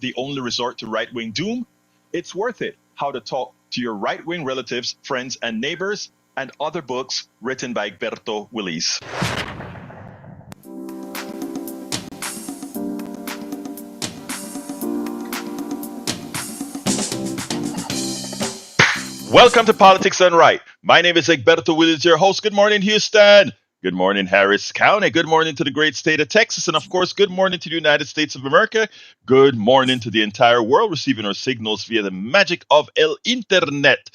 the only resort to right-wing doom? It's Worth It: How to Talk to Your Right-Wing Relatives, Friends, and Neighbors, and other books written by Egberto Willis. Welcome to Politics Done Right. My name is Egberto Willis, your host. Good morning, Houston. Good morning, Harris County. Good morning to the great state of Texas. And of course, good morning to the United States of America. Good morning to the entire world receiving our signals via the magic of El Internet.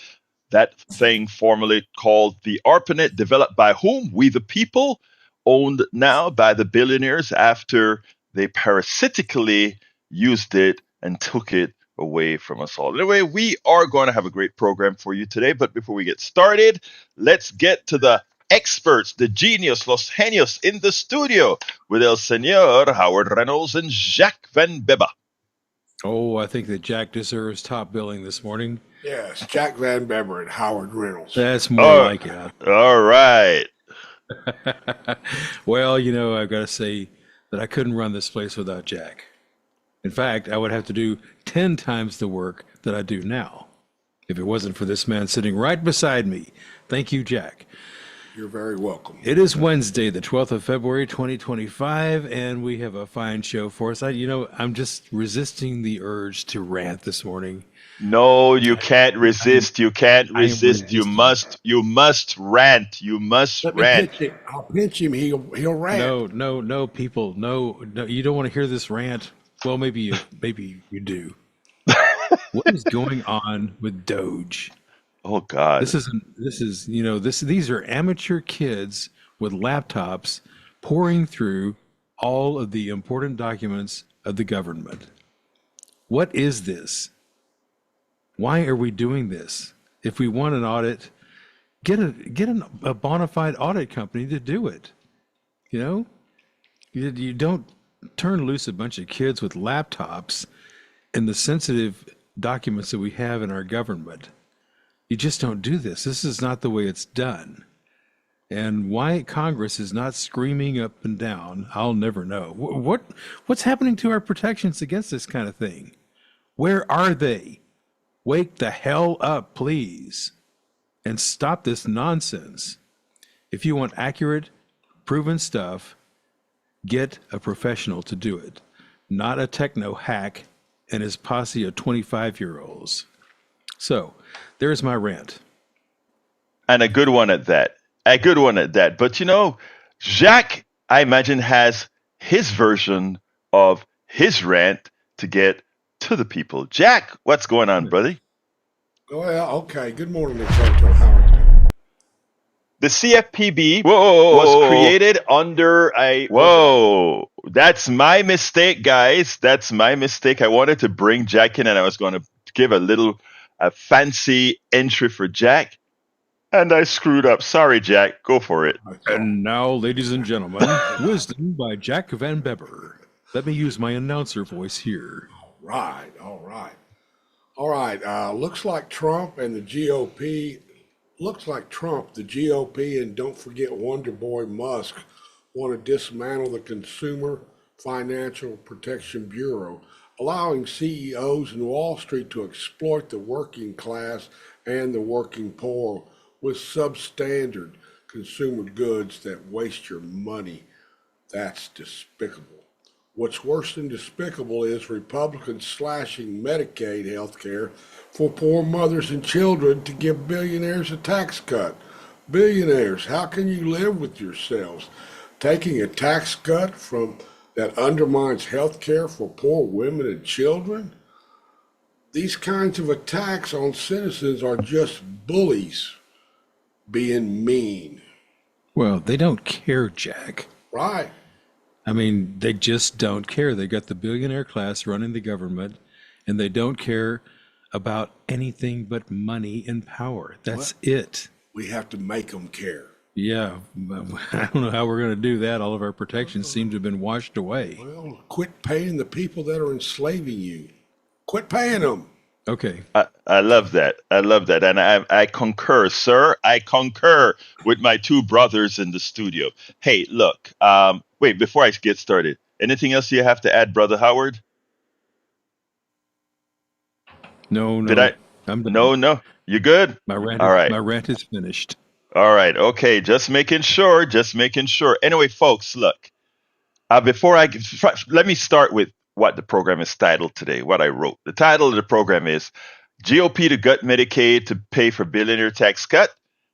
That thing formerly called the ARPANET, developed by whom? We the people, owned now by the billionaires after they parasitically used it and took it away from us all. Anyway, we are going to have a great program for you today. But before we get started, let's get to the experts, the genius, los genios in the studio with El Señor Howard Reynolds and Jacques Van Beba. Oh, I think that Jack deserves top billing this morning. Yes, Jack Van Beba and Howard Reynolds. That's more like it. All right. Well, I've got to say that I couldn't run this place without Jack. In fact, I would have to do 10 times the work that I do now if it wasn't for this man sitting right beside me. Thank you, Jack. You're very welcome. It is Wednesday, the 12th of February, 2025, and we have a fine show for us. I'm just resisting the urge to rant this morning. No, you can't resist. You can't resist. You must rant. You must rant. I'll pinch him. He'll rant. No, people. No, you don't want to hear this rant. Well, maybe you do. What is going on with Doge? Oh God! These are amateur kids with laptops pouring through all of the important documents of the government. What is this? Why are we doing this? If we want an audit, get a bona fide audit company to do it. You don't turn loose a bunch of kids with laptops and the sensitive documents that we have in our government. You just don't do this. This is not the way it's done. And why Congress is not screaming up and down, I'll never know. What's happening to our protections against this kind of thing? Where are they? Wake the hell up, please, and stop this nonsense. If you want accurate, proven stuff, get a professional to do it, not a techno hack and his posse of 25-year-olds. So, there's my rant. And a good one at that. But Jacques, I imagine, has his version of his rant to get to the people. Jack, what's going on, buddy? Well, okay. Good morning, Egberto. Howard. The CFPB was created under a... Whoa, that's my mistake, guys. That's my mistake. I wanted to bring Jack in, and I was going to give a fancy entry for Jack, and I screwed up. Sorry, Jack. Go for it. And now, ladies and gentlemen, Wisdom by Jack Van Beba. Let me use my announcer voice here. All right. Looks like Trump, the GOP, and don't forget Wonder Boy Musk want to dismantle the Consumer Financial Protection Bureau, allowing CEOs in Wall Street to exploit the working class and the working poor with substandard consumer goods that waste your money. That's despicable. What's worse than despicable is Republicans slashing Medicaid health care for poor mothers and children to give billionaires a tax cut. Billionaires, how can you live with yourselves? Taking a tax cut that undermines health care for poor women and children? These kinds of attacks on citizens are just bullies being mean. Well, they don't care, Jack. Right. I mean, they just don't care. They got the billionaire class running the government, and they don't care about anything but money and power. That's it. We have to make them care. Yeah, I don't know how we're going to do that. All of our protections seem to have been washed away. Well, quit paying the people that are enslaving you. Quit paying them. Okay. I love that. And I concur, sir. I concur with my two brothers in the studio. Hey, look, wait, before I get started, anything else you have to add, Brother Howard? No, Did I? no, I'm done. No, no. You good? All right. My rant is finished. All right. Okay. Just making sure. Just making sure. Anyway, folks, look. Let me start with what the program is titled today. What I wrote. The title of the program is GOP to gut Medicaid to pay for billionaire tax cut,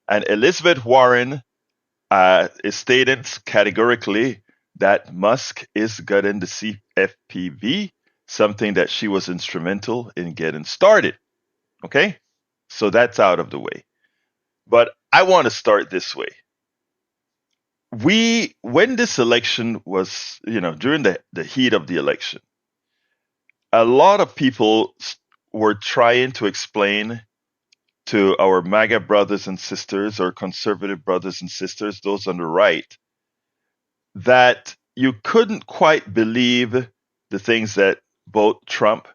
and Elizabeth Warren is stated categorically that Musk is gutting the CFPB, something that she was instrumental in getting started. Okay, so that's out of the way. But I want to start this way. When this election was, during the heat of the election, a lot of people were trying to explain to our MAGA brothers and sisters, or conservative brothers and sisters, those on the right, that you couldn't quite believe the things that both Trump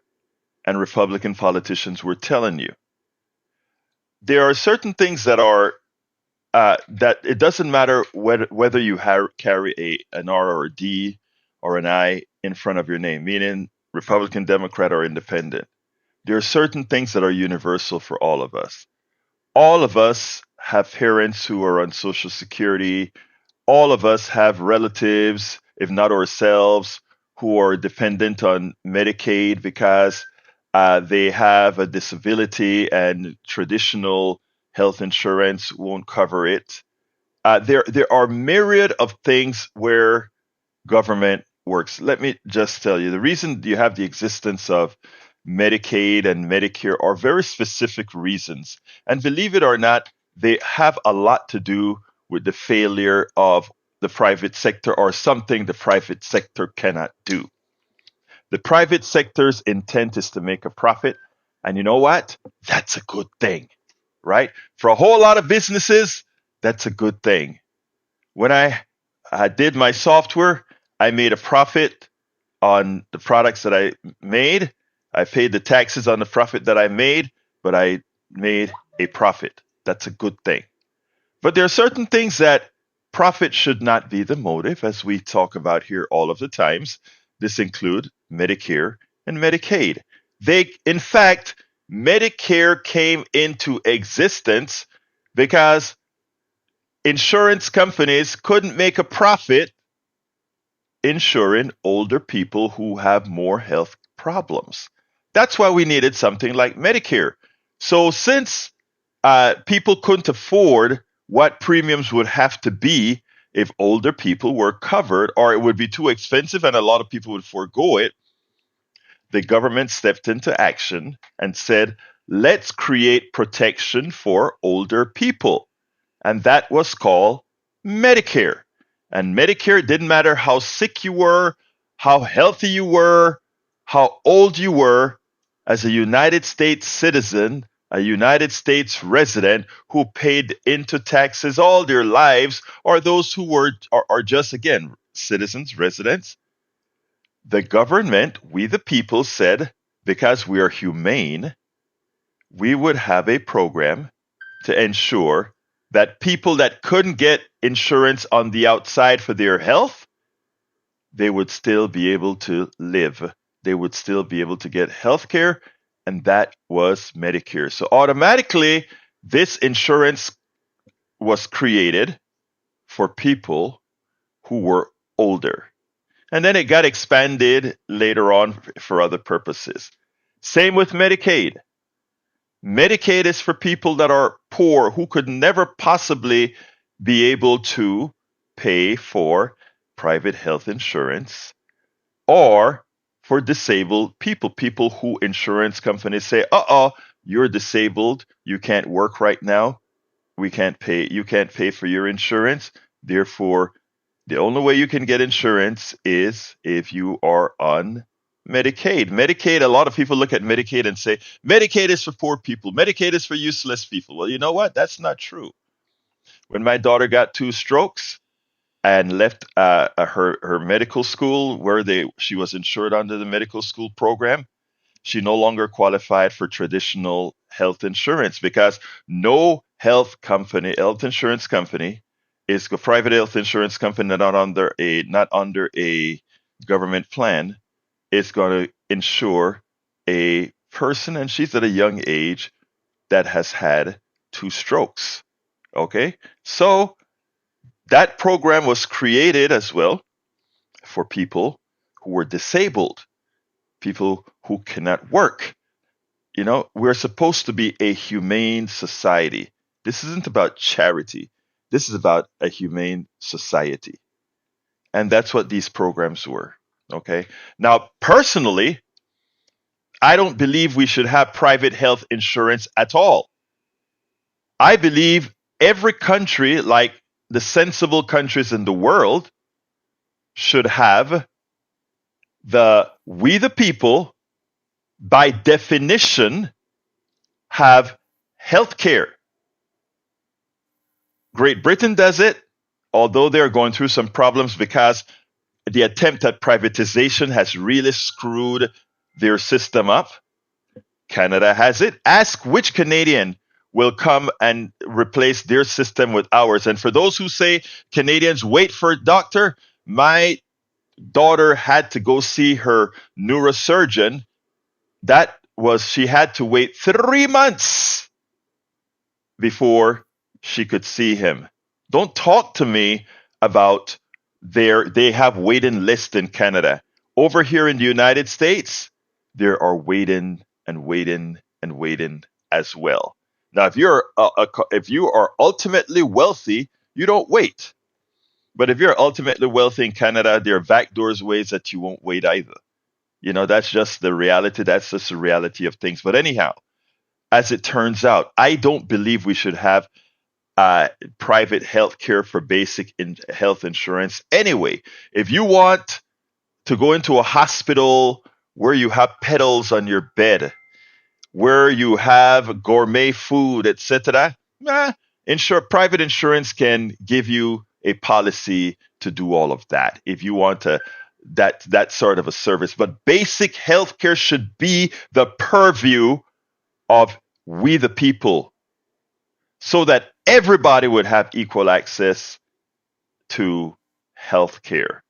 and Republican politicians were telling you. There are certain things that it doesn't matter whether you carry an R or a D or an I in front of your name, meaning Republican, Democrat, or Independent. There are certain things that are universal for all of us. All of us have parents who are on Social Security. All of us have relatives, if not ourselves, who are dependent on Medicaid because they have a disability and traditional health insurance won't cover it. There are myriad of things where government works. Let me just tell you the reason you have the existence of Medicaid and Medicare are very specific reasons. And believe it or not, they have a lot to do with the failure of the private sector, or something the private sector cannot do. The private sector's intent is to make a profit. And you know what? That's a good thing, right? For a whole lot of businesses, that's a good thing. When I did my software, I made a profit on the products that I made. I paid the taxes on the profit that I made, but I made a profit. That's a good thing. But there are certain things that profit should not be the motive, as we talk about here all of the times. This include Medicare and Medicaid. In fact, Medicare came into existence because insurance companies couldn't make a profit insuring older people who have more health problems. That's why we needed something like Medicare. So since people couldn't afford what premiums would have to be if older people were covered, or it would be too expensive and a lot of people would forego it, the government stepped into action and said, let's create protection for older people. And that was called Medicare. And Medicare didn't matter how sick you were, how healthy you were, how old you were, as a United States citizen, a United States resident who paid into taxes all their lives, or those who are just, again, citizens, residents. The government, we the people, said, because we are humane, we would have a program to ensure that people that couldn't get insurance on the outside for their health, they would still be able to live. They would still be able to get health care, and that was Medicare. So automatically, this insurance was created for people who were older. And then it got expanded later on for other purposes. Same with Medicaid. Medicaid is for people that are poor who could never possibly be able to pay for private health insurance, or for disabled people, people who insurance companies say, you're disabled, you can't work right now, you can't pay for your insurance. Therefore, the only way you can get insurance is if you are on Medicaid. Medicaid, a lot of people look at Medicaid and say, Medicaid is for poor people. Medicaid is for useless people. Well, you know what? That's not true. When my daughter got 2 strokes and left her medical school where she was insured under the medical school program, she no longer qualified for traditional health insurance because no health insurance company is a private health insurance company not under a government plan is going to insure a person, and she's at a young age, that has had 2 strokes. Okay? So that program was created as well for people who were disabled, people who cannot work. We're supposed to be a humane society. This isn't about charity. This is about a humane society. And that's what these programs were. Okay. Now, personally, I don't believe we should have private health insurance at all. I believe every country, like the sensible countries in the world, should have we the people, by definition, have health care. Great Britain does it, although they're going through some problems because the attempt at privatization has really screwed their system up. Canada has it. Ask which Canadian will come and replace their system with ours. And for those who say Canadians wait for a doctor, my daughter had to go see her neurosurgeon. She had to wait 3 months before she could see him. Don't talk to me about they have waiting lists in Canada. Over here in the United States, there are waiting and waiting and waiting as well. Now, if you are ultimately wealthy, you don't wait. But if you're ultimately wealthy in Canada, there are backdoors ways that you won't wait either. That's just the reality. That's just the reality of things. But anyhow, as it turns out, I don't believe we should have private health care for basic health insurance. Anyway, if you want to go into a hospital where you have pedals on your bed, where you have gourmet food, etc., private insurance can give you a policy to do all of that if you want that sort of a service. But basic health care should be the purview of we the people, so that everybody would have equal access to health care.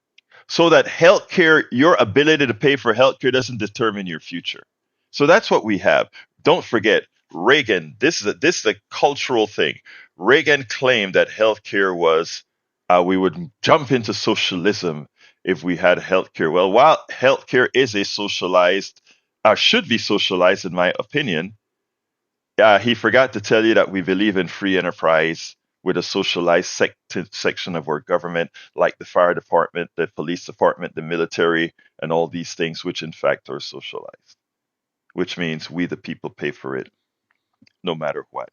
So that health care, your ability to pay for health care, doesn't determine your future. So that's what we have. Don't forget, Reagan, this is a cultural thing. Reagan claimed that health care was, we would jump into socialism if we had health care. Well, while health care is should be socialized, in my opinion, he forgot to tell you that we believe in free enterprise with a socialized section of our government, like the fire department, the police department, the military, and all these things, which in fact are socialized, which means we the people pay for it no matter what.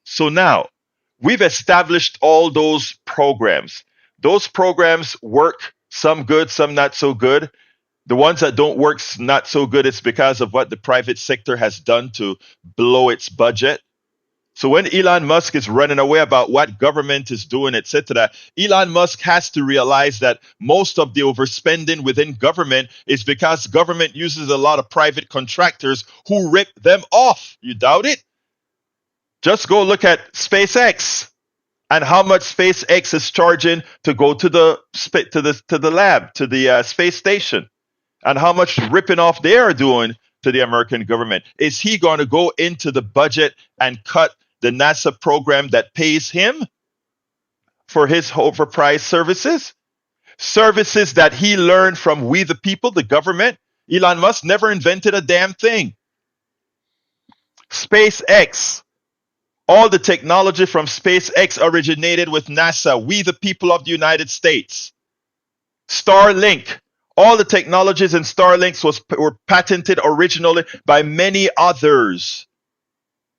So now we've established all those programs. Those programs work, some good, some not so good. The ones that don't work not so good, it's because of what the private sector has done to blow its budget. So when Elon Musk is running away about what government is doing, etc., Elon Musk has to realize that most of the overspending within government is because government uses a lot of private contractors who rip them off. You doubt it? Just go look at SpaceX and how much SpaceX is charging to go to the lab, to the space station, and how much ripping off they are doing to the American government. Is he going to go into the budget and cut the NASA program that pays him for his overpriced services? Services that he learned from we the people, the government. Elon Musk never invented a damn thing. SpaceX, all the technology from SpaceX originated with NASA, we the people of the United States. Starlink, all the technologies in Starlinks were patented originally by many others,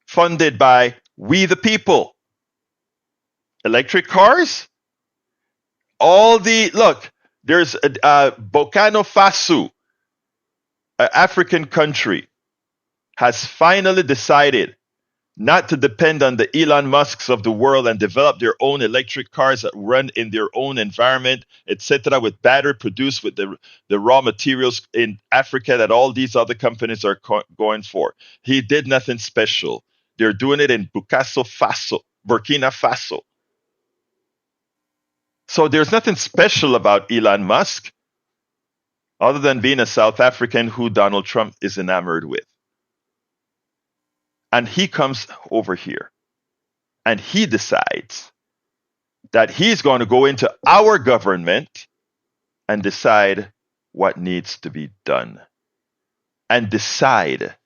funded by we the people. Electric cars, there's Burkina Faso, an African country, has finally decided not to depend on the Elon Musks of the world and develop their own electric cars that run in their own environment, etc., with battery produced with the raw materials in Africa that all these other companies are going for. He did nothing special. They're doing it in Burkina Faso. So there's nothing special about Elon Musk other than being a South African who Donald Trump is enamored with. And he comes over here and he decides that he's going to go into our government and decide what needs to be done and decide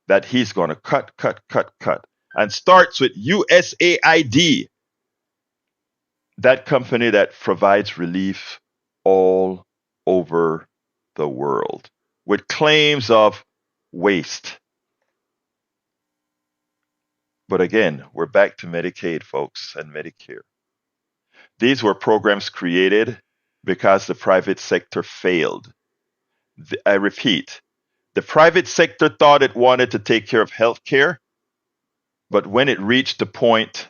that he's going to cut, and starts with USAID, that company that provides relief all over the world with claims of waste. But again, we're back to Medicaid, folks, and Medicare. These were programs created because the private sector failed. I repeat, the private sector thought it wanted to take care of healthcare, but when it reached the point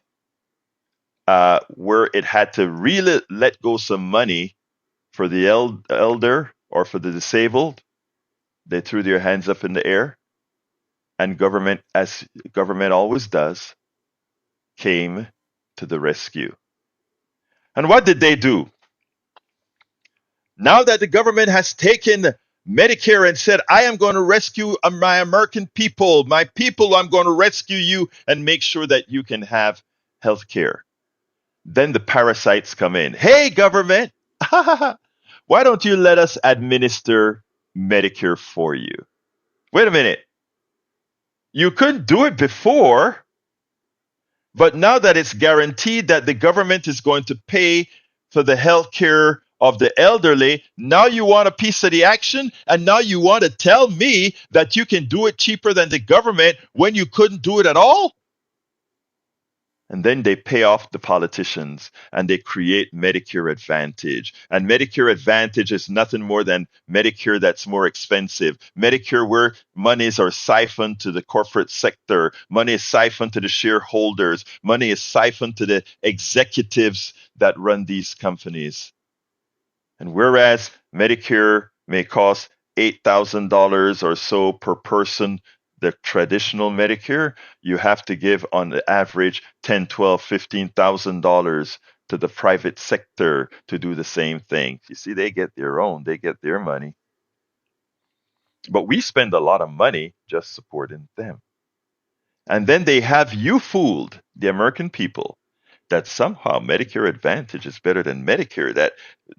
where it had to really let go some money for the elder or for the disabled, they threw their hands up in the air, and government, as government always does, came to the rescue. And what did they do? Now that the government has taken Medicare and said, I am going to rescue my American people, my people, I'm going to rescue you and make sure that you can have health care. Then the parasites come in. Hey, government, why don't you let us administer Medicare for you? Wait a minute. You couldn't do it before, but now that it's guaranteed that the government is going to pay for the health care of the elderly, now you want a piece of the action, and now you want to tell me that you can do it cheaper than the government when you couldn't do it at all? And then they pay off the politicians and they create Medicare Advantage. And Medicare Advantage is nothing more than Medicare that's more expensive. Medicare where monies are siphoned to the corporate sector, money is siphoned to the shareholders, money is siphoned to the executives that run these companies. And whereas Medicare may cost $8,000 or so per person, the traditional Medicare, you have to give on the average $10, $12, $15,000 to the private sector to do the same thing. You see, they get their own, they get their money. But we spend a lot of money just supporting them. And then they have you fooled, the American people, that somehow Medicare Advantage is better than Medicare,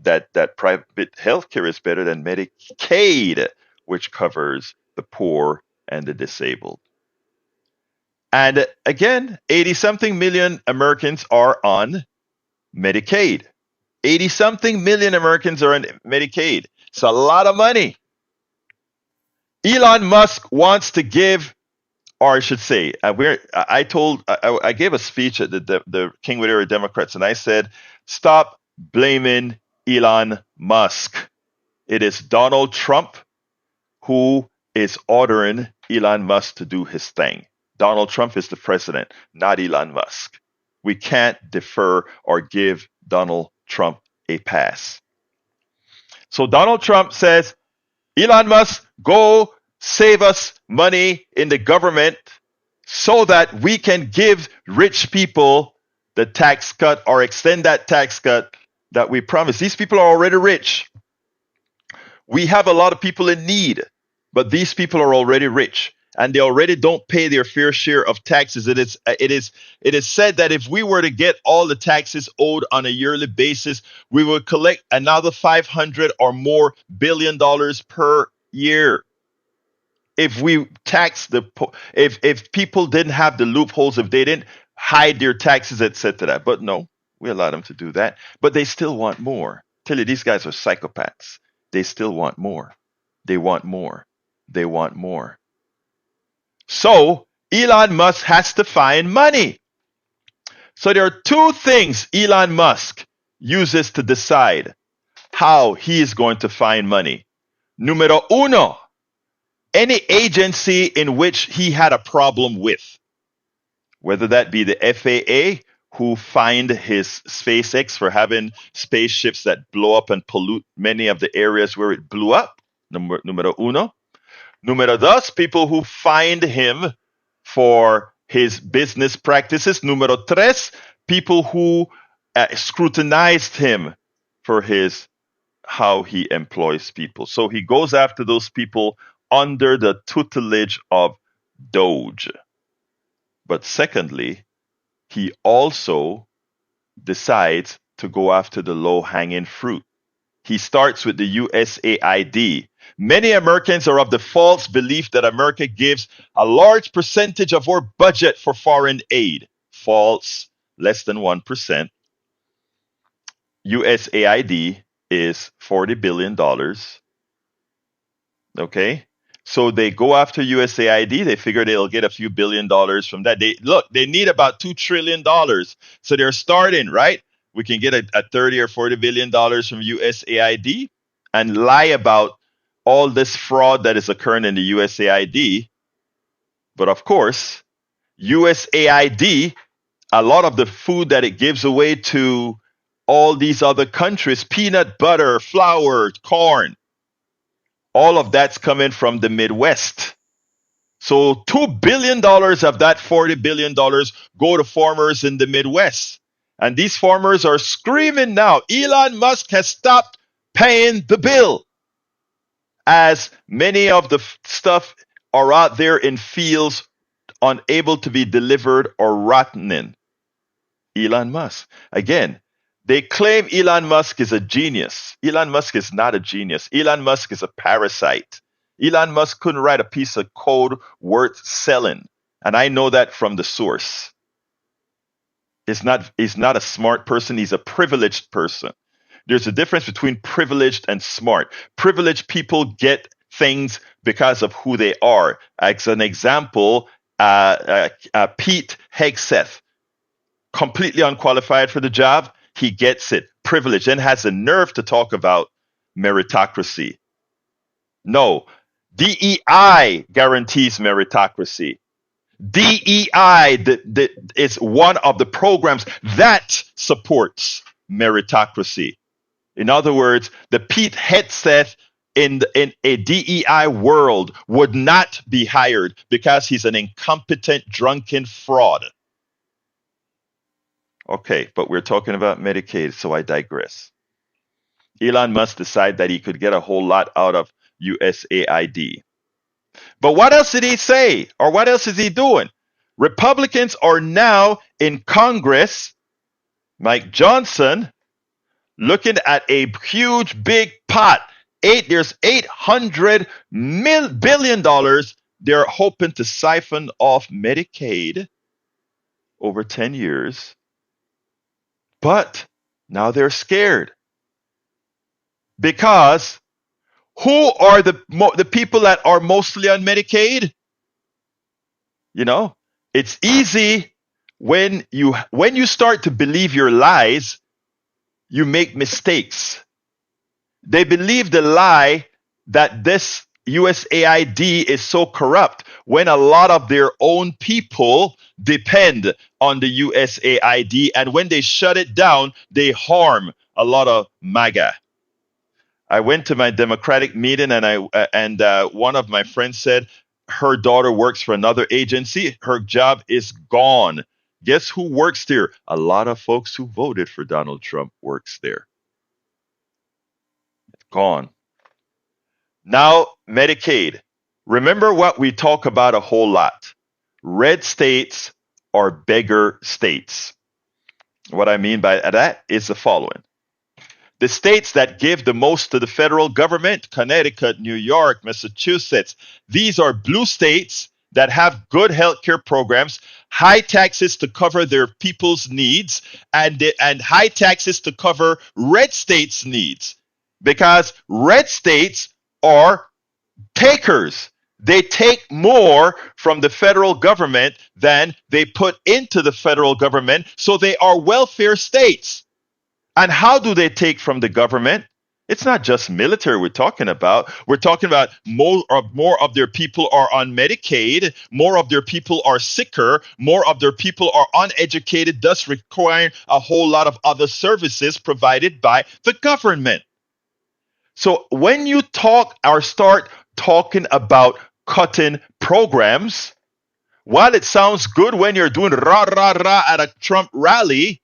that private healthcare is better than Medicaid, which covers the poor and the disabled. And again, 80 something million Americans are on Medicaid. 80 something million Americans are on Medicaid. It's a lot of money. Elon Musk wants to give, or I should say, I gave a speech at the Kingwood area Democrats, and I said, stop blaming Elon Musk. It is Donald Trump who is ordering Elon Musk to do his thing. Donald Trump is the president, not Elon Musk. We can't defer or give Donald Trump a pass. So Donald Trump says, Elon Musk, go save us money in the government so that we can give rich people the tax cut or extend that tax cut that we promised. These people are already rich. We have a lot of people in need, but these people are already rich and they already don't pay their fair share of taxes. It is said that if we were to get all the taxes owed on a yearly basis, we would collect another $500 or more billion per year. If we tax if people didn't have the loopholes, if they didn't hide their taxes, etc. But no, we allow them to do that. But they still want more. Tell you, these guys are psychopaths. They still want more. They want more. They want more. So Elon Musk has to find money. So there are two things Elon Musk uses to decide how he is going to find money. Numero uno, any agency in which he had a problem with, whether that be the FAA, who fined his SpaceX for having spaceships that blow up and pollute many of the areas where it blew up, numero uno. Numero dos, people who fined him for his business practices. Numero tres, people who scrutinized him for how he employs people. So he goes after those people under the tutelage of Doge. But secondly, he also decides to go after the low hanging fruit. He starts with the USAID. Many Americans are of the false belief that America gives a large percentage of our budget for foreign aid. False, less than 1%. USAID is $40 billion. Okay. So they go after USAID. They figure they'll get a few $1 billion from that. They need about $2 trillion. So they're starting, right? We can get a 30 or $40 billion from USAID and lie about all this fraud that is occurring in the USAID. But of course, USAID, a lot of the food that it gives away to all these other countries, peanut butter, flour, corn, all of that's coming from the Midwest. So $2 billion of that $40 billion go to farmers in the Midwest. And these farmers are screaming now, Elon Musk has stopped paying the bill, as many of the stuff are out there in fields unable to be delivered or rotting. Elon Musk. Again, they claim Elon Musk is a genius. Elon Musk is not a genius. Elon Musk is a parasite. Elon Musk couldn't write a piece of code worth selling. And I know that from the source. He's not a smart person. He's a privileged person. There's a difference between privileged and smart. Privileged people get things because of who they are. As an example, Pete Hegseth, completely unqualified for the job. He gets it. Privileged, and has the nerve to talk about meritocracy. No, DEI guarantees meritocracy. DEI is one of the programs that supports meritocracy. In other words, the Pete Hegseth in a DEI world would not be hired because he's an incompetent, drunken fraud. Okay, but we're talking about Medicaid, so I digress. Elon Musk decided that he could get a whole lot out of USAID. But what else did he say? Or what else is he doing? Republicans are now in Congress, Mike Johnson, looking at a huge big pot. There's $800 billion they're hoping to siphon off Medicaid over 10 years. But now they're scared. Because who are the people that are mostly on Medicaid? You know, it's easy when you start to believe your lies, you make mistakes. They believe the lie that this USAID is so corrupt when a lot of their own people depend on the USAID, and when they shut it down, they harm a lot of MAGA. I went to my Democratic meeting, and one of my friends said her daughter works for another agency. Her job is gone. Guess who works there? A lot of folks who voted for Donald Trump works there. It's gone. Now, Medicaid. Remember what we talk about a whole lot. Red states are beggar states. What I mean by that is the following. The states that give the most to the federal government, Connecticut, New York, Massachusetts, these are blue states that have good healthcare programs, high taxes to cover their people's needs, and high taxes to cover red states' needs. Because red states are takers. They take more from the federal government than they put into the federal government, so they are welfare states. And how do they take from the government? It's not just military we're talking about. We're talking about more of their people are on Medicaid, more of their people are sicker, more of their people are uneducated, thus requiring a whole lot of other services provided by the government. So when you talk or start talking about cutting programs, while it sounds good when you're doing rah, rah, rah at a Trump rally,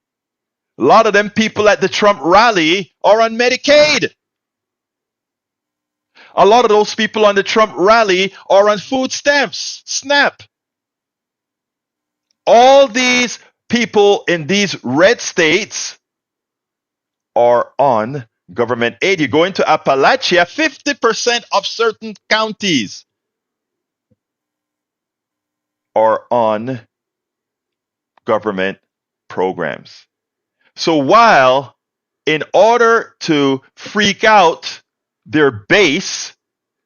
a lot of them people at the Trump rally are on Medicaid. A lot of those people on the Trump rally are on food stamps, SNAP. All these people in these red states are on government aid. You go into Appalachia, 50% of certain counties are on government programs. So while in order to freak out their base,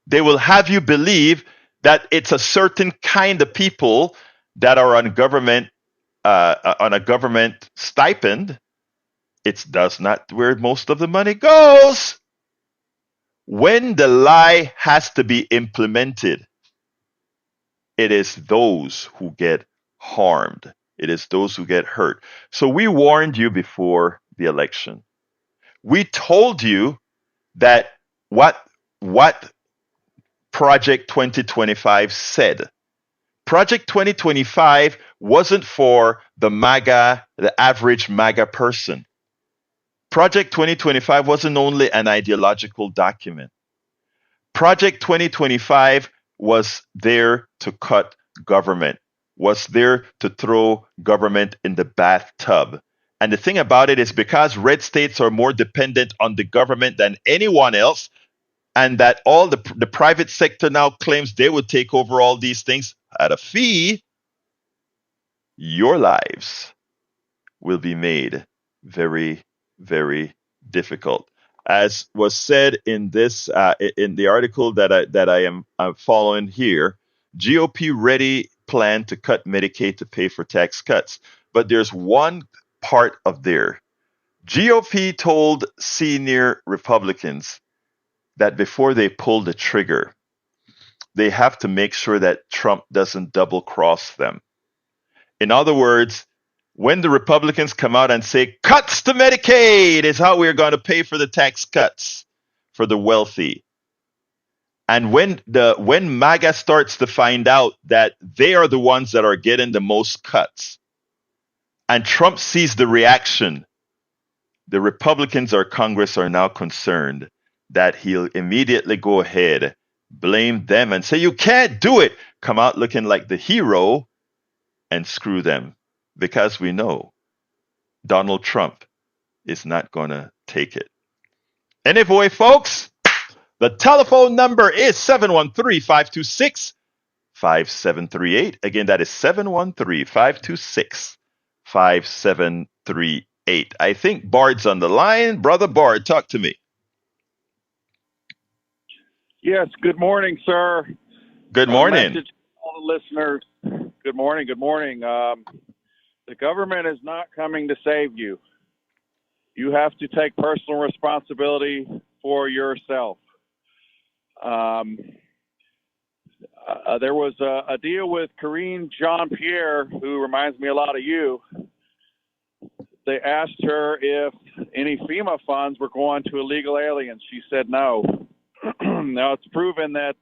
they will have you believe that it's a certain kind of people that are on a government stipend. It does not where most of the money goes. When the lie has to be implemented, it is those who get harmed. It is those who get hurt. So we warned you before the election. We told you that what Project 2025 said. Project 2025 wasn't for the average MAGA person. Project 2025 wasn't only an ideological document. Project 2025 was there to cut government, was there to throw government in the bathtub. And the thing about it is because red states are more dependent on the government than anyone else, and that all the private sector now claims they would take over all these things at a fee, your lives will be made very, very difficult. As was said in this in the article that I am following here, GOP ready plan to cut Medicaid to pay for tax cuts. But there's one part of there. GOP told senior Republicans that before they pull the trigger, they have to make sure that Trump doesn't double cross them. In other words, when the Republicans come out and say cuts to Medicaid is how we're going to pay for the tax cuts for the wealthy, and when MAGA starts to find out that they are the ones that are getting the most cuts, and Trump sees the reaction, the Republicans or Congress are now concerned that he'll immediately go ahead, blame them, and say you can't do it, come out looking like the hero, and screw them. Because we know Donald Trump is not going to take it. Anyway, folks, the telephone number is 713-526-5738. Again, that is 713-526-5738. I think Bard's on the line. Brother Bard, talk to me. Yes, good morning, sir. Good morning. Message to all the listeners. Good morning, good morning. The government is not coming to save you. You have to take personal responsibility for yourself. There was a deal with Karine Jean-Pierre, who reminds me a lot of you. They asked her if any FEMA funds were going to illegal aliens. She said no. Now, it's proven that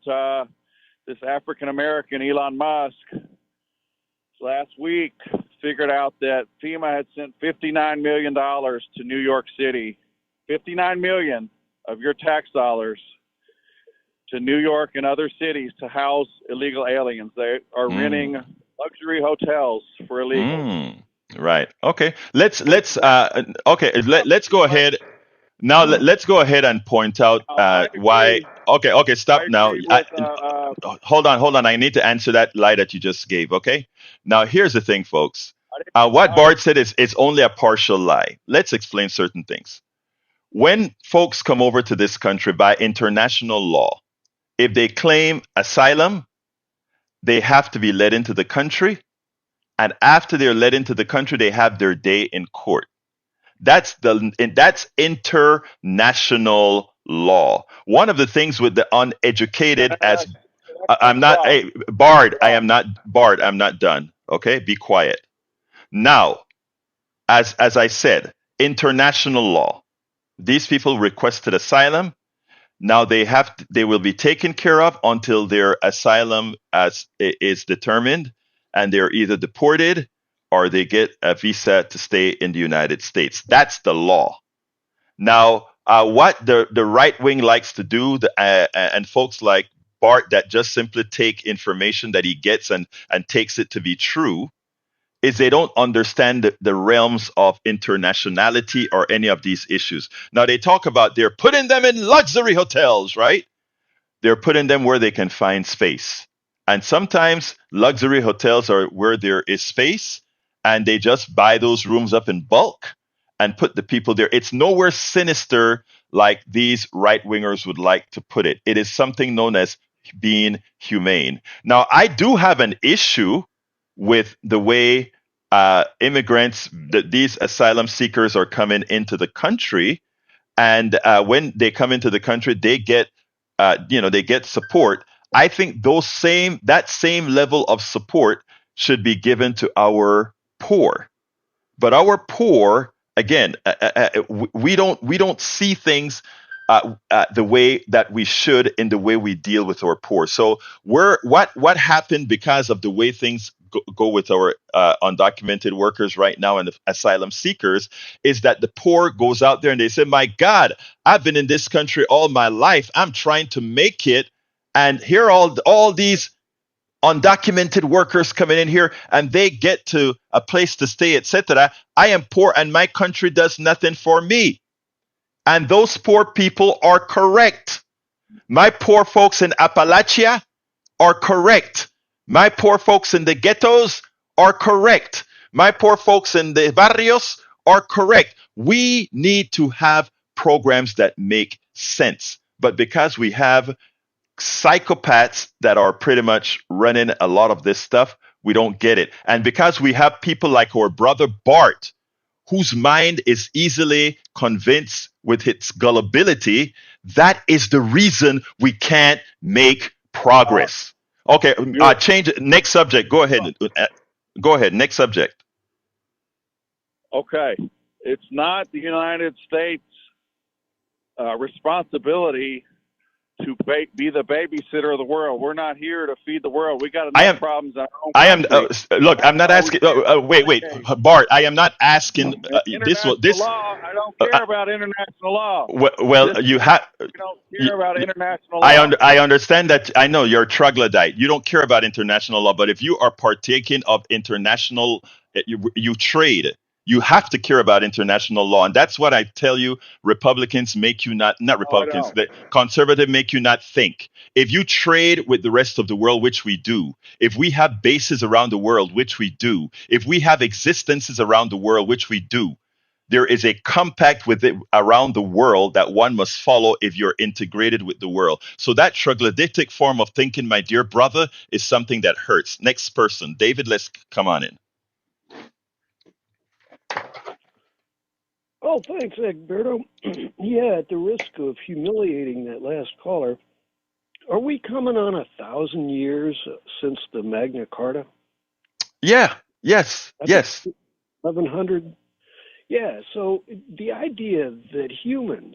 this African-American, Elon Musk, last week figured out that FEMA had sent $59 million to New York City, $59 million of your tax dollars to New York and other cities to house illegal aliens. They are renting luxury hotels for illegals. Right. Okay. Let's go ahead. Now let's go ahead and point out why. Okay. Stop now. Hold on. I need to answer that lie that you just gave. Okay. Now here's the thing, folks. What Bart said is only a partial lie. Let's explain certain things. When folks come over to this country by international law, if they claim asylum, they have to be let into the country, and after they're let into the country, they have their day in court. That's international law. One of the things with the uneducated, as I'm not Bard, I'm not done. Okay, be quiet. Now, as I said, international law. These people requested asylum. Now they will be taken care of until their asylum is determined, and they're either deported or they get a visa to stay in the United States. That's the law. Now, what the right wing likes to do, and folks like Bart that just simply take information that he gets and takes it to be true, is they don't understand the realms of internationality or any of these issues. Now they talk about they're putting them in luxury hotels, right? They're putting them where they can find space. And sometimes luxury hotels are where there is space and they just buy those rooms up in bulk and put the people there. It's nowhere sinister like these right wingers would like to put it. It is something known as being humane. Now, I do have an issue with the way immigrants, these asylum seekers are coming into the country, and when they come into the country, they get, they get support. I think that same level of support should be given to our poor. But our poor, again, we don't see things the way that we should in the way we deal with our poor. So what happened because of the way things go with our undocumented workers right now and the asylum seekers is that the poor goes out there and they say, "My God, I've been in this country all my life. I'm trying to make it, and here are all these undocumented workers coming in here and they get to a place to stay, etc. I am poor and my country does nothing for me." And those poor people are correct. My poor folks in Appalachia are correct. My poor folks in the ghettos are correct. My poor folks in the barrios are correct. We need to have programs that make sense. But because we have psychopaths that are pretty much running a lot of this stuff, we don't get it. And because we have people like our brother Bart, whose mind is easily convinced with its gullibility, that is the reason we can't make progress. Okay, change next subject. Go ahead. Go ahead. Next subject. Okay. It's not the United States' responsibility to be the babysitter of the world. We're not here to feed the world. We got enough problems in our own country. Look, I'm not asking. Wait, Bart. I am not asking. International law. I don't care about international law. Well, you have. We don't care about international law. I understand that. I know you're a troglodyte. You don't care about international law, but if you are partaking of international, you trade. You have to care about international law, and that's what I tell you. Republicans make you not Republicans. The conservative make you not think. If you trade with the rest of the world, which we do, if we have bases around the world, which we do, if we have existences around the world, which we do, there is a compact with it around the world that one must follow if you're integrated with the world. So that troglodytic form of thinking, my dear brother, is something that hurts. Next person, David. Let's come on in. Oh, thanks, Egberto. Yeah, at the risk of humiliating that last caller, are we coming on 1,000 years since the Magna Carta? Yeah. Yes. 1100. Yeah. So the idea that humans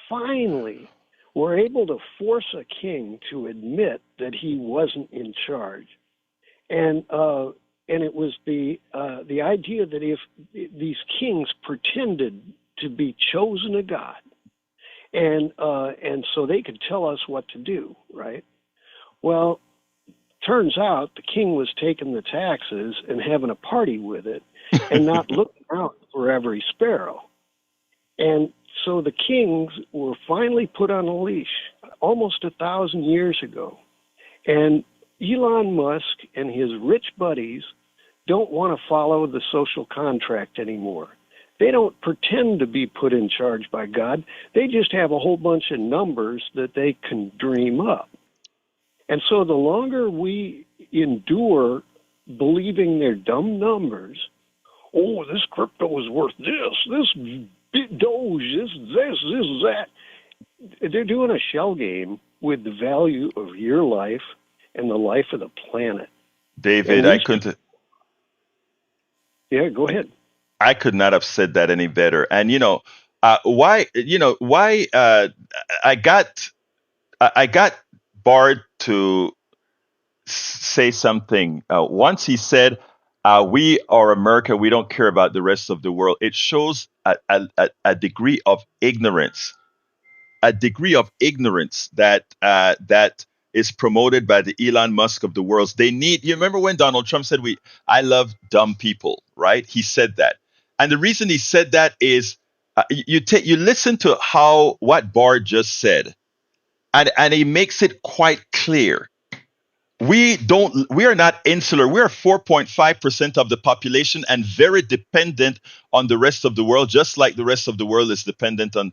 finally were able to force a king to admit that he wasn't in charge, and it was the idea that if these kings pretended to be chosen of God, and so they could tell us what to do, right? Well, turns out the king was taking the taxes and having a party with it, and not looking out for every sparrow. And so the kings were finally put on a leash almost 1,000 years ago, and Elon Musk and his rich buddies don't want to follow the social contract anymore. They don't pretend to be put in charge by God. They just have a whole bunch of numbers that they can dream up. And so the longer we endure believing they're dumb numbers, oh, this crypto is worth this Doge, this, that. They're doing a shell game with the value of your life and the life of the planet. David, I couldn't. Yeah, go ahead. I could not have said that any better. And why I got Bart to say something. Once he said, "We are America. We don't care about the rest of the world." It shows a degree of ignorance, that is promoted by the Elon Musk of the world. They need, you remember when Donald Trump said, I love dumb people, right? He said that. And the reason he said that is you listen to what Barr just said, and he makes it quite clear. We are not insular. We are 4.5% of the population and very dependent on the rest of the world, just like the rest of the world is dependent on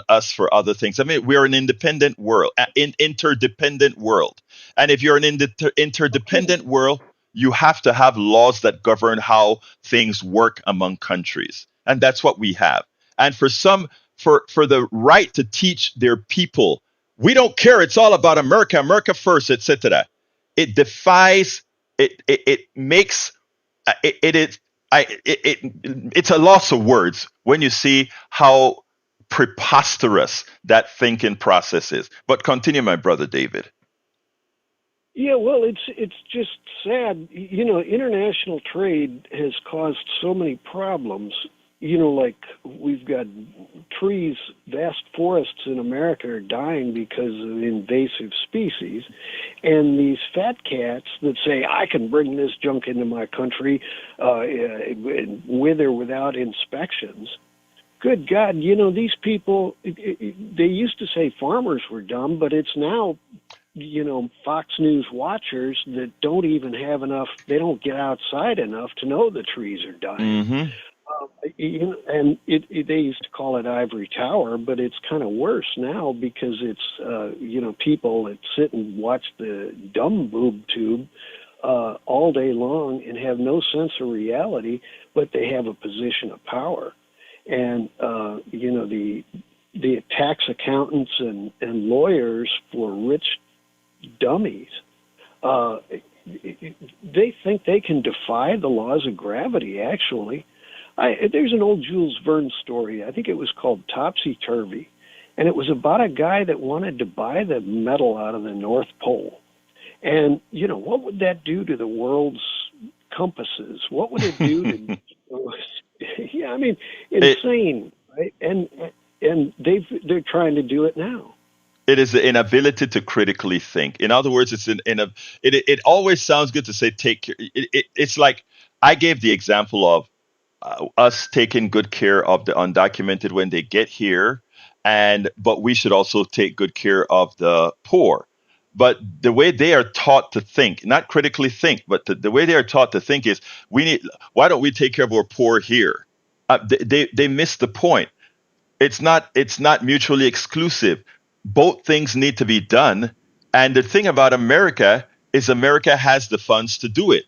us for other things. I mean, we are an independent world, interdependent world. And if you're an interdependent world, you have to have laws that govern how things work among countries. And that's what we have. And for the right to teach their people, we don't care. It's all about America, America first, etc. It defies, it makes it's a loss of words when you see how preposterous that thinking process is. But continue, my brother David. Yeah, well, it's just sad. International trade has caused so many problems. Like we've got trees, vast forests in America are dying because of invasive species. And these fat cats that say, I can bring this junk into my country with or without inspections. Good God, these people, they used to say farmers were dumb, but it's now, Fox News watchers that don't even have enough, they don't get outside enough to know the trees are dying. Mm-hmm. And they used to call it ivory tower, but it's kind of worse now because it's, people that sit and watch the dumb boob tube all day long and have no sense of reality, but they have a position of power. And, the tax accountants and lawyers for rich dummies, they think they can defy the laws of gravity, actually. There's an old Jules Verne story. I think it was called Topsy Turvy. And it was about a guy that wanted to buy the metal out of the North Pole. And, what would that do to the world's compasses? What would it do to... yeah, I mean, insane, right? And they're trying to do it now. It is the inability to critically think. In other words, it always sounds good to say take care. It's like I gave the example of us taking good care of the undocumented when they get here, but we should also take good care of the poor. But the way they are taught to think, not critically think, but the way they are taught to think is, why don't we take care of our poor here? They miss the point. It's not mutually exclusive. Both things need to be done. And the thing about America is America has the funds to do it.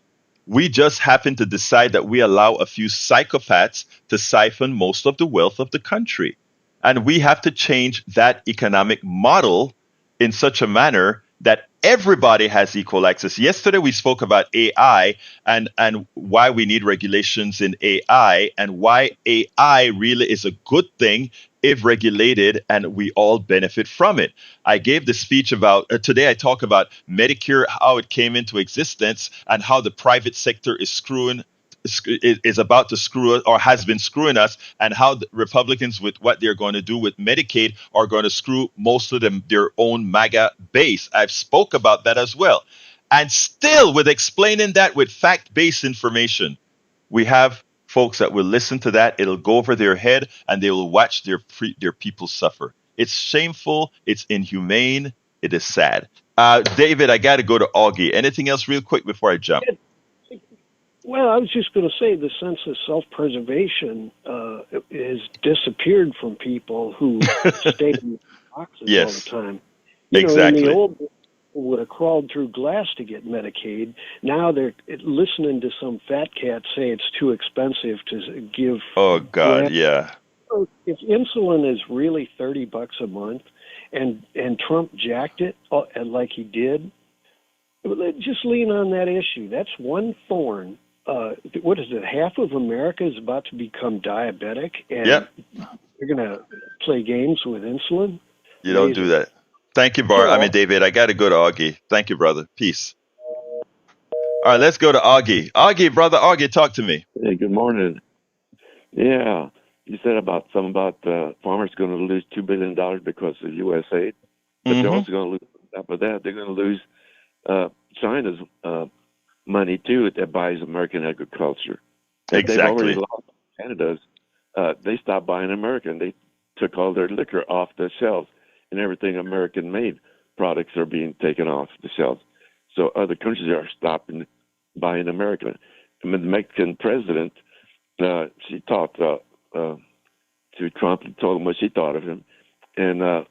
We just happen to decide that we allow a few psychopaths to siphon most of the wealth of the country. And we have to change that economic model in such a manner that everybody has equal access. Yesterday, we spoke about AI and why we need regulations in AI and why AI really is a good thing if regulated and we all benefit from it. I gave the speech about, today I talk about Medicare, how it came into existence and how the private sector is about to screw us or has been screwing us, and how the Republicans with what they're going to do with Medicaid are going to screw most of them, their own MAGA base. I've spoke about that as well. And still with explaining that with fact-based information, we have folks that will listen to that. It'll go over their head and they will watch their people suffer. It's shameful. It's inhumane. It is sad. David, I got to go to Augie. Anything else real quick before I jump? Well, I was just going to say the sense of self-preservation has disappeared from people who stay in boxes all the time. Exactly. In the old days, people would have crawled through glass to get Medicaid. Now they're listening to some fat cat say it's too expensive to give. Oh God, yeah. So if insulin is really $30 a month, and Trump jacked it like he did, just lean on that issue. That's one thorn. What is it? Half of America is about to become diabetic, and they're going to play games with insulin. You don't do that. Thank you, David. I got to go to Augie. Thank you, brother. Peace. All right, let's go to Augie. Brother Augie, talk to me. Hey, good morning. Yeah, you said something about farmers going to lose $2 billion because of U.S. aid, but they're also going to lose top of that, they're going to lose China's money too that buys American agriculture. And they've already Exactly. lost Canada's. They stopped buying American. They took all their liquor off the shelves, and everything American-made products are being taken off the shelves. So other countries are stopping buying American. And the Mexican president, she talked to Trump and told him what she thought of him. And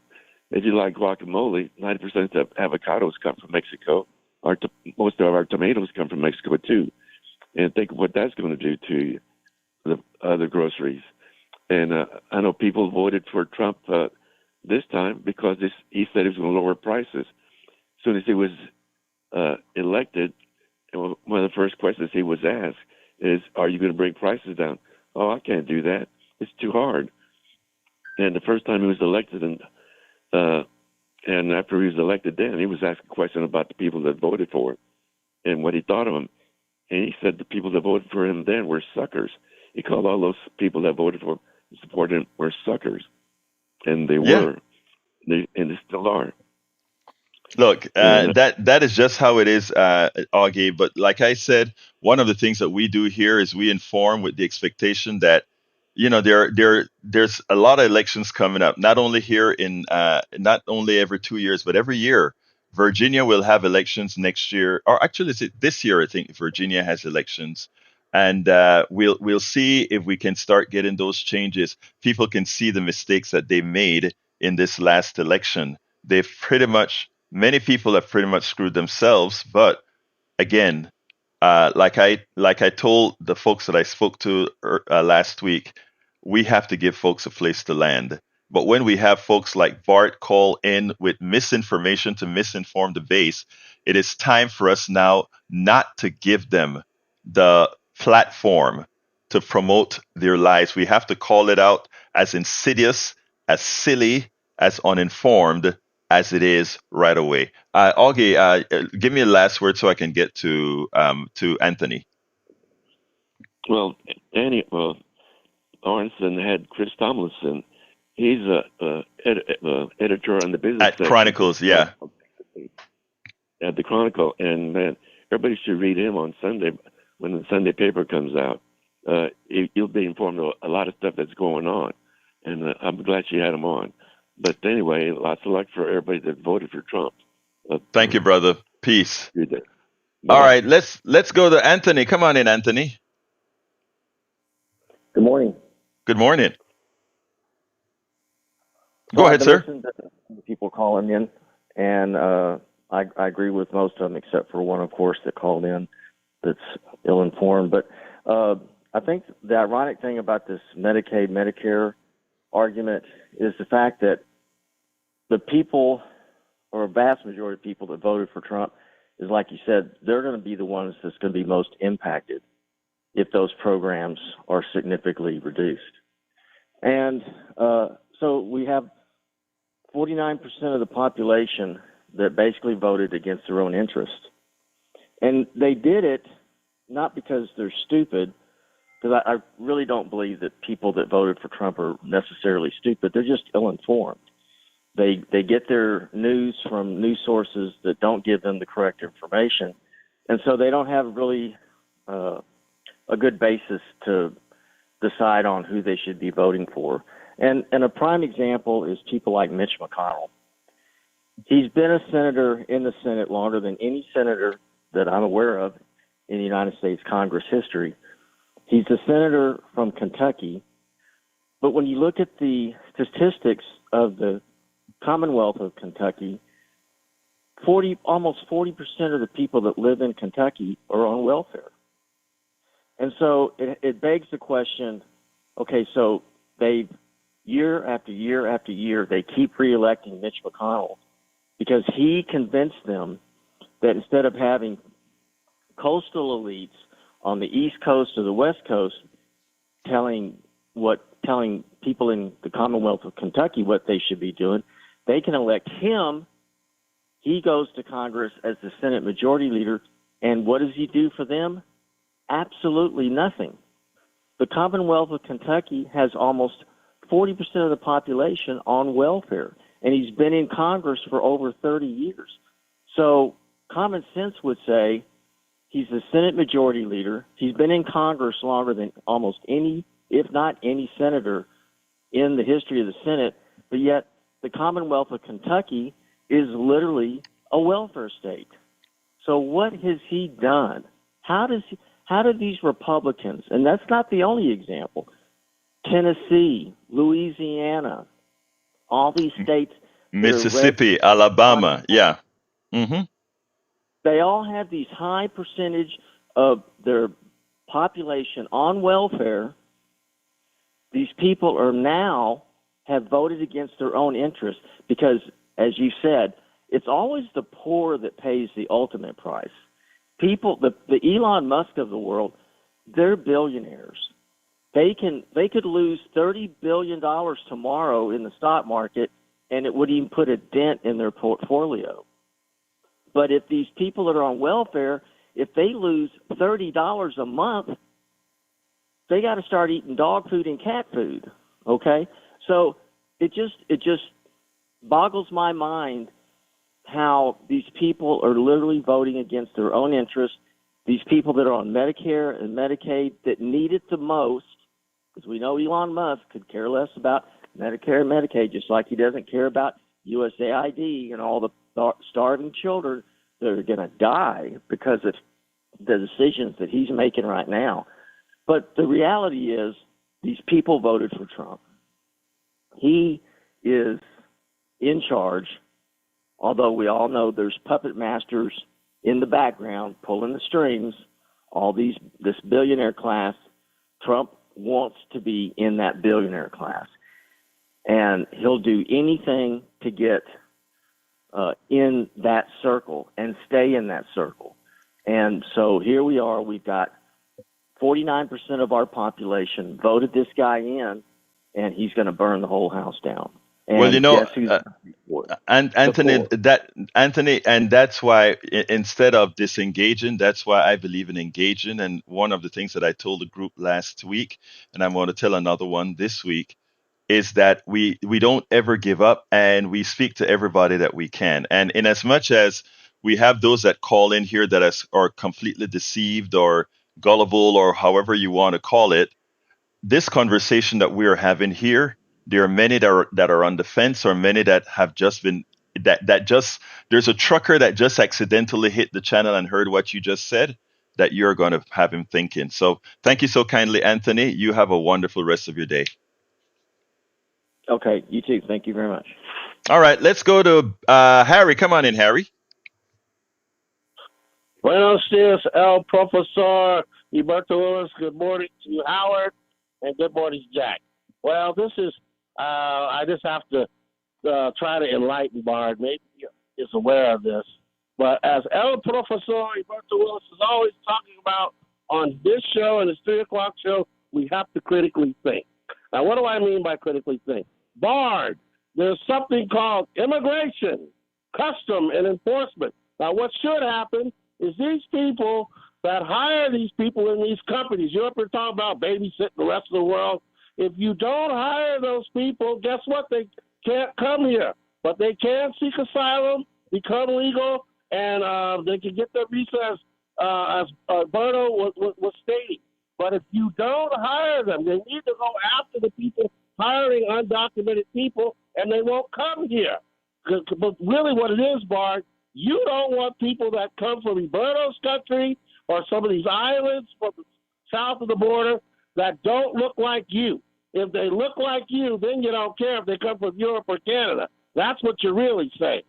if you like guacamole, 90% of avocados come from Mexico. Most of our tomatoes come from Mexico too. And think of what that's going to do to the other groceries. And I know people voted for Trump this time because he said he was going to lower prices. As soon as he was elected, one of the first questions he was asked is, "Are you going to bring prices down?" "Oh, I can't do that. It's too hard." And the first time he was elected, and after he was elected, then he was asked a question about the people that voted for him and what he thought of him. And he said the people that voted for him then were suckers. He called all those people that voted for him and supported him were suckers, and they Yeah. were, and they still are. Look, And that is just how it is, Augie. But like I said, one of the things that we do here is we inform with the expectation that, there's a lot of elections coming up. Not only here not only every 2 years, but every year. Virginia will have elections next year, or actually, is it this year? I think Virginia has elections, and we'll see if we can start getting those changes. People can see the mistakes that they made in this last election. They've pretty much Many people have pretty much screwed themselves. But again, like I told the folks that I spoke to last week, we have to give folks a place to land. But when we have folks like Bart call in with misinformation to misinform the base, it is time for us now not to give them the platform to promote their lies. We have to call it out as insidious, as silly, as uninformed as it is right away. Augie, give me a last word so I can get to Anthony well, Aronson had Chris Tomlinson. He's a editor on the business at section Chronicles. Yeah, at the Chronicle, and man, everybody should read him on Sunday when the Sunday paper comes out. You'll be informed of a lot of stuff that's going on, and I'm glad she had him on. But anyway, lots of luck for everybody that voted for Trump. thank you, brother. Peace. Good day. All Bye-bye. right, let's go to Anthony. Come on in, Anthony. Good morning. Good morning. So Go I've ahead, been sir. listening to the people calling in, and I agree with most of them except for one, of course, that called in that's ill-informed. But I think the ironic thing about this Medicaid, Medicare argument is the fact that the people, or a vast majority of people that voted for Trump, is like you said, they're going to be the ones that's going to be most impacted if those programs are significantly reduced. And so we have 49% of the population that basically voted against their own interest. And they did it not because they're stupid, because I really don't believe that people that voted for Trump are necessarily stupid. They're just ill-informed. They get their news from news sources that don't give them the correct information. And so they don't have really a good basis to decide on who they should be voting for. And a prime example is people like Mitch McConnell. He's been a senator in the Senate longer than any senator that I'm aware of in the United States Congress history. He's a senator from Kentucky. But when you look at the statistics of the Commonwealth of Kentucky, almost 40% of the people that live in Kentucky are on welfare. And so it begs the question, okay, so they've year after year after year, they keep reelecting Mitch McConnell because he convinced them that instead of having coastal elites on the East Coast or the West Coast telling people in the Commonwealth of Kentucky what they should be doing, they can elect him. He goes to Congress as the Senate Majority Leader, and what does he do for them? Absolutely nothing. The Commonwealth of Kentucky has almost 40% of the population on welfare. and he's been in Congress for over 30 years. So common sense would say he's the Senate Majority Leader. He's been in Congress longer than almost any, if not any, senator in the history of the Senate, but yet the Commonwealth of Kentucky is literally a welfare state. So what has he done? How do these Republicans, and that's not the only example, Tennessee, Louisiana, all these states, Mississippi, Alabama, yeah. Mm-hmm. They all have these high percentage of their population on welfare. These people are now have voted against their own interests because, as you said, it's always the poor that pays the ultimate price. People, the Elon Musk of the world, they're billionaires. They could lose $30 billion tomorrow in the stock market, and it wouldn't even put a dent in their portfolio. But if these people that are on welfare, if they lose $30 a month, they got to start eating dog food and cat food. Okay, so it just boggles my mind how these people are literally voting against their own interests. These people that are on Medicare and Medicaid that need it the most, because we know Elon Musk could care less about Medicare and Medicaid, just like he doesn't care about USAID and all the starving children that are going to die because of the decisions that he's making right now. But the reality is these people voted for Trump. He is in charge, although we all know there's puppet masters in the background pulling the strings, this billionaire class. Trump wants to be in that billionaire class. And he'll do anything to get in that circle and stay in that circle. And so here we are. We've got 49% of our population voted this guy in, and he's going to burn the whole house down. And Well, guess who's and Anthony, and that's why instead of disengaging, that's why I believe in engaging. And one of the things that I told the group last week, and I'm going to tell another one this week, is that we don't ever give up, and we speak to everybody that we can. And in as much as we have those that call in here that are completely deceived or gullible or however you want to call it, this conversation that we are having here, there are many that are on the fence, or many that have just been there's a trucker that just accidentally hit the channel and heard what you just said, that you're going to have him thinking. So thank you so kindly, Anthony. You have a wonderful rest of your day. Okay, you too. Thank you very much. All right, let's go to Harry. Come on in, Harry. Buenos dias, el profesor Humberto Willis. Good morning to you, Howard, and good morning, Jack. Well, this is, I just have to try to enlighten Bard. Maybe he is aware of this. But as el profesor Humberto Willis is always talking about on this show and his 3 o'clock show, we have to critically think. Now, what do I mean by critically think? Bard, there's something called immigration, custom, and enforcement. Now, what should happen is these people that hire these people in these companies, you're up here talking about babysitting the rest of the world. If you don't hire those people, guess what? They can't come here, but they can seek asylum, become legal, and they can get their visa as Alberto was stating. But if you don't hire them, they need to go after the people hiring undocumented people, and they won't come here. But really what it is, Bart, you don't want people that come from Roberto's country or some of these islands from the south of the border that don't look like you. If they look like you, then you don't care if they come from Europe or Canada. That's what you're really saying.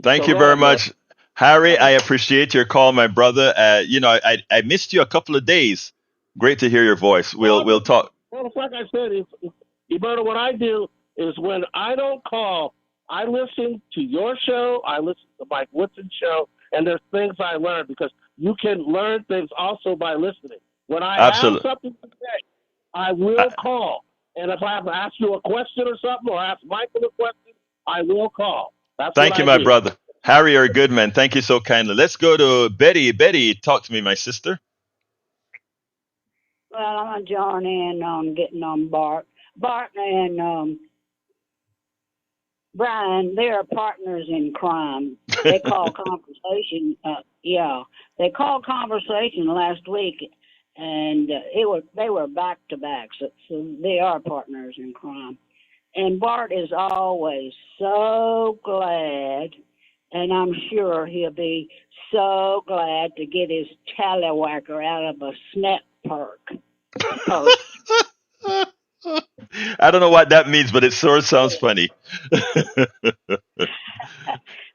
Thank you very much, Harry. I appreciate your call, my brother. I missed you a couple of days. Great to hear your voice. We'll talk. Well, like I said, Roberto, what I do is when I don't call, I listen to your show, I listen to Mike Woodson's show, and there's things I learn because you can learn things also by listening. When I have something to say, I will call. And if I have to ask you a question or something, or ask Michael a question, I will call. Thank you, my brother. Harry, you're a good man. Thank you so kindly. Let's go to Betty. Betty, talk to me, my sister. Well, I'm John and getting on Bart. Bart and Brian, they are partners in crime. They called conversation. They called conversation last week, and they were back to back. So they are partners in crime. And Bart is always so glad, and I'm sure he'll be so glad to get his tallywhacker out of a snap perk. I don't know what that means, but it sure sounds funny.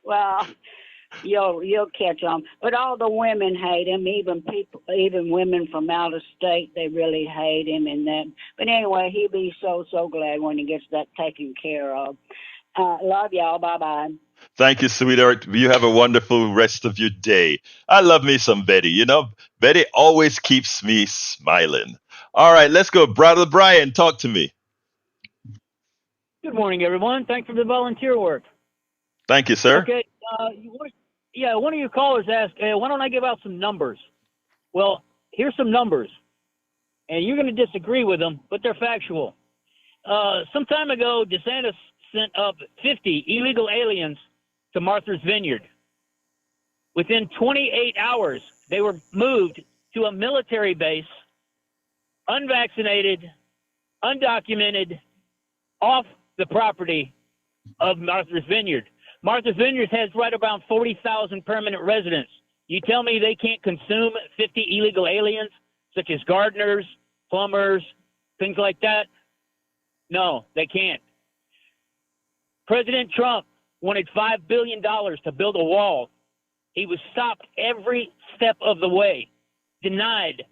Well, you'll catch on. But all the women hate him, even women from out of state, they really hate him and that. But anyway, he'll be so glad when he gets that taken care of. Love y'all. Bye bye. Thank you, sweetheart. You have a wonderful rest of your day. I love me some Betty. Betty always keeps me smiling. All right, let's go. Brother Brian, talk to me. Good morning, everyone. Thanks for the volunteer work. Thank you, sir. Okay. One of your callers asked, why don't I give out some numbers? Well, here's some numbers, and you're going to disagree with them, but they're factual. Some time ago, DeSantis sent up 50 illegal aliens to Martha's Vineyard. Within 28 hours, they were moved to a military base, unvaccinated, undocumented, off the property of Martha's Vineyard. Martha's Vineyard has right around 40,000 permanent residents. You tell me they can't consume 50 illegal aliens, such as gardeners, plumbers, things like that? No, they can't. President Trump wanted $5 billion to build a wall. He was stopped every step of the way, denied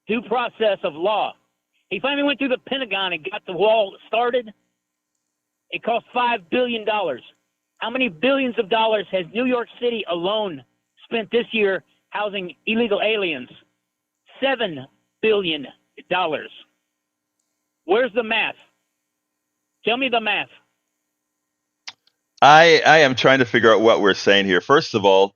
due process of law. He finally went through the Pentagon and got the wall started. It cost $5 billion. How many billions of dollars has New York City alone spent this year housing illegal aliens? $7 billion. Where's the math? Tell me the math. I am trying to figure out what we're saying here. First of all,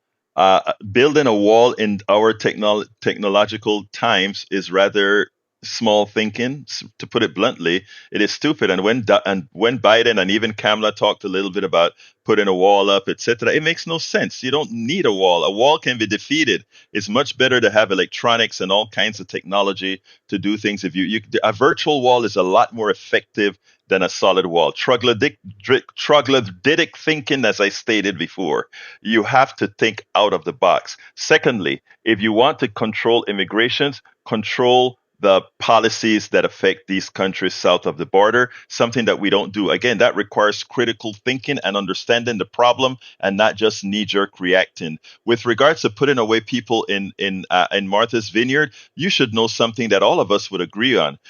building a wall in our technological times is rather small thinking, to put it bluntly. It is stupid. And when Biden and even Kamala talked a little bit about putting a wall up, etc., it makes no sense. You don't need a wall. A wall can be defeated. It's much better to have electronics and all kinds of technology to do things. If a virtual wall is a lot more effective than a solid wall. Troglodytic thinking, as I stated before, you have to think out of the box. Secondly, if you want to control immigrations, control the policies that affect these countries south of the border, something that we don't do. Again, that requires critical thinking and understanding the problem and not just knee-jerk reacting. With regards to putting away people in Martha's Vineyard, you should know something that all of us would agree on.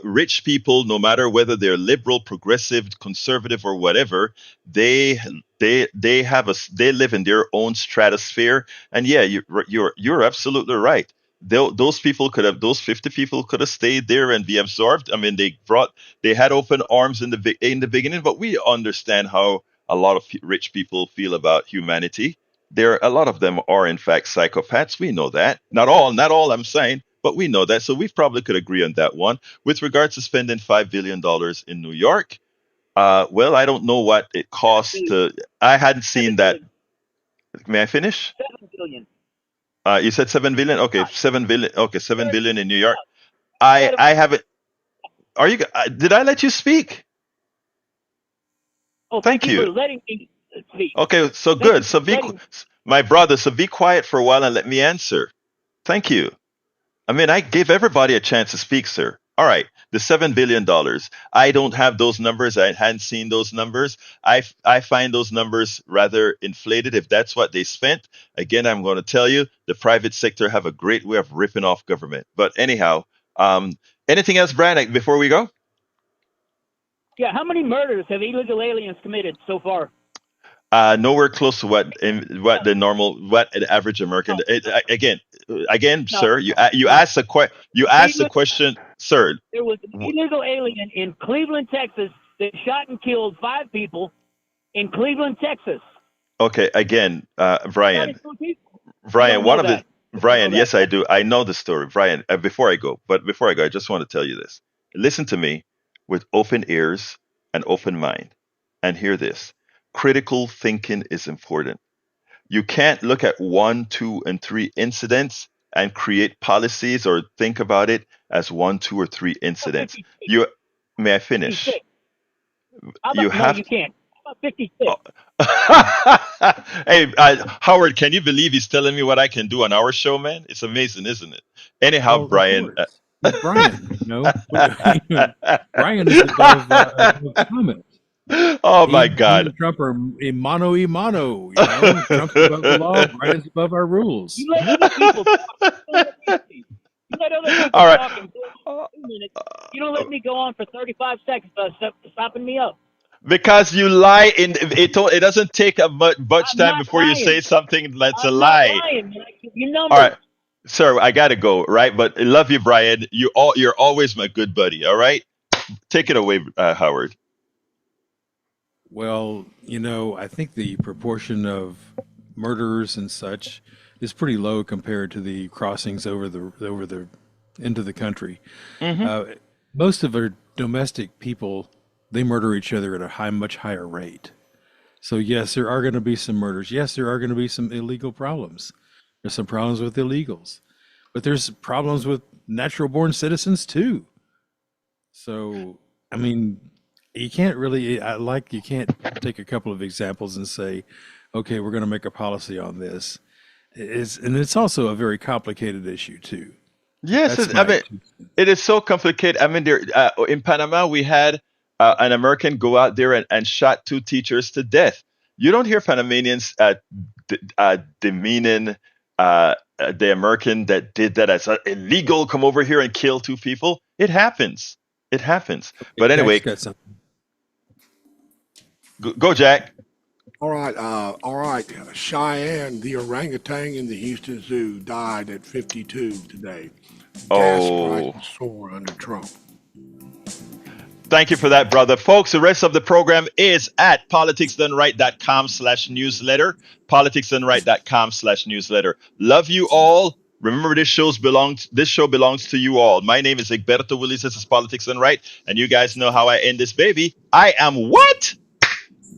Rich people, no matter whether they're liberal, progressive, conservative, or whatever, they live in their own stratosphere. And yeah, you're absolutely right. Those 50 people could have stayed there and be absorbed. I mean, they had open arms in the beginning, but we understand how a lot of rich people feel about humanity. A lot of them are in fact psychopaths. We know that. Not all, I'm saying, but we know that. So we probably could agree on that one. With regards to spending $5 billion in New York, well, I don't know what it costs to. I hadn't seen that. May I finish? 7 billion. You said 7 billion. Okay, 7 billion. Okay, 7 billion in New York. I haven't. Are you? Did I let you speak? Oh, Thank you for you. letting me speak. Okay, so Thank you good. So for letting. my brother. So be quiet for a while and let me answer. Thank you. I mean, I gave everybody a chance to speak, sir. All right, the $7 billion. I don't have those numbers. I hadn't seen those numbers. I find those numbers rather inflated. If that's what they spent, again, I'm going to tell you, the private sector have a great way of ripping off government. But anyhow, anything else, Brian, before we go? Yeah, how many murders have illegal aliens committed so far? Nowhere close to what the average American. Again, No, sir, you no. asked the question, sir. There was an illegal alien in Cleveland, Texas, that shot and killed 5 people in Cleveland, Texas. Okay, again, Brian. Brian, yes, I do. I know the story, Brian. Before I go, I just want to tell you this. Listen to me with open ears and open mind, and hear this. critical thinking is important. You can't look at 1, 2, and 3 incidents and create policies or think about it as 1, 2, or 3 incidents. 56. You may I finish? 56. How You about, no, have you can't. How about 56? Hey, Howard, can you believe he's telling me what I can do on our show, man? It's amazing, isn't it? Anyhow, Well, of Brian. course. He's Brian, Brian is above comment. Oh my He God. and Trump are a mano y mano. Trump's above the law, Brian's above our rules. You let other people talk. You let other people All right. talk in 2 minutes. You don't let me go on for 35 seconds without stopping me up. Because you lie it doesn't take much I'm time not before you say lying. something that's a I'm not lie. lying, man. I give you All numbers. right. Sir, I gotta go, right? But I love you, Brian. You're always my good buddy, all right? Take it away, Howard. Well, I think the proportion of murderers and such is pretty low compared to the crossings over the into the country. Mm-hmm. Most of our domestic people, they murder each other at a much higher rate. So yes, there are going to be some murders. Yes, there are going to be some illegal problems. There's some problems with illegals, but there's problems with natural born citizens too. So, I mean, you can't take a couple of examples and say, okay, we're going to make a policy on this. And it's also a very complicated issue too. Yes, That's I my mean, it is so complicated. I mean, in Panama, we had an American go out there and shot 2 teachers to death. You don't hear Panamanians demeaning the American that did that as illegal, come over here and kill 2 people. It happens. It happens. But Jack's anyway, got something. go, Jack. All right. Cheyenne, the orangutan in the Houston Zoo, died at 52 today. Gas Oh. prices soar under Trump. Thank you for that, brother. Folks, the rest of the program is at politicsdoneright.com/newsletter. Politicsdoneright.com/newsletter. Love you all. Remember, this show belongs to you all. My name is Egberto Willis. This is Politics Done Right. And you guys know how I end this baby. I am what?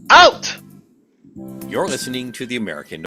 Out! You're listening to The American